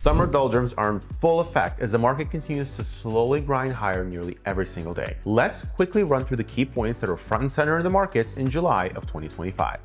Summer doldrums are in full effect as the market continues to slowly grind higher nearly every single day. Let's quickly run through the key points that are front and center in the markets in July of 2025.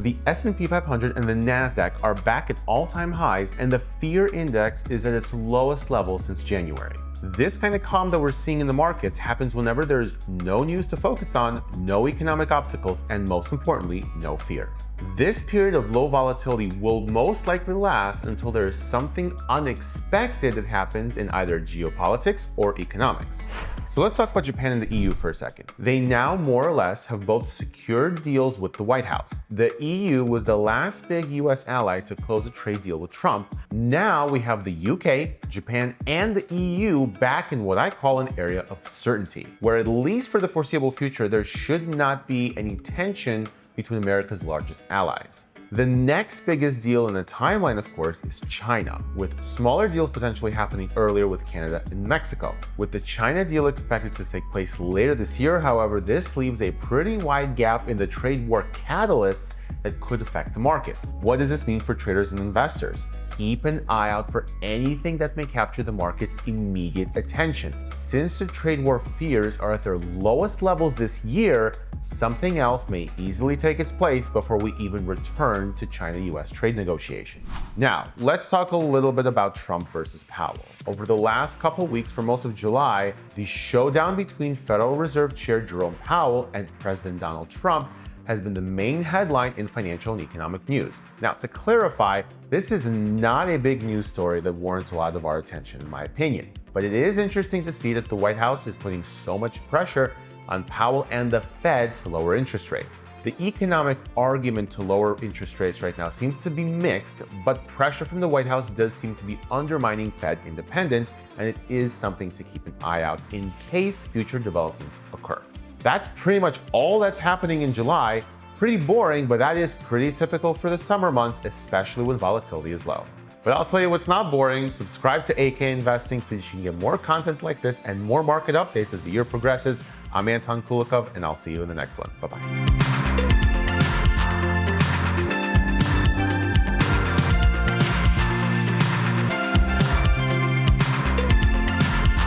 The S&P 500 and the NASDAQ are back at all-time highs, and the fear index is at its lowest level since January. This kind of calm that we're seeing in the markets happens whenever there's no news to focus on, no economic obstacles, and most importantly, no fear. This period of low volatility will most likely last until there is something unexpected that happens in either geopolitics or economics. So let's talk about Japan and the EU for a second. They now more or less have both secured deals with the White House. The EU was the last big US ally to close a trade deal with Trump. Now we have the UK, Japan, and the EU back in what I call an area of certainty, where at least for the foreseeable future, there should not be any tension between America's largest allies. The next biggest deal in the timeline, of course, is China, with smaller deals potentially happening earlier with Canada and Mexico. With the China deal expected to take place later this year, however, this leaves a pretty wide gap in the trade war catalysts that could affect the market. What does this mean for traders and investors? Keep an eye out for anything that may capture the market's immediate attention. Since the trade war fears are at their lowest levels this year, something else may easily take its place before we even return to China-US trade negotiations. Now, let's talk a little bit about Trump versus Powell. Over the last couple weeks, for most of July, the showdown between Federal Reserve Chair Jerome Powell and President Donald Trump has been the main headline in financial and economic news. Now, to clarify, this is not a big news story that warrants a lot of our attention, in my opinion. But it is interesting to see that the White House is putting so much pressure on Powell and the Fed to lower interest rates. The economic argument to lower interest rates right now seems to be mixed, but pressure from the White House does seem to be undermining Fed independence, and it is something to keep an eye out in case future developments occur. That's pretty much all that's happening in July. Pretty boring, but that is pretty typical for the summer months, especially when volatility is low. But I'll tell you what's not boring. Subscribe to AK Investing so you can get more content like this and more market updates as the year progresses. I'm Anton Kulikov, and I'll see you in the next one. Bye-bye.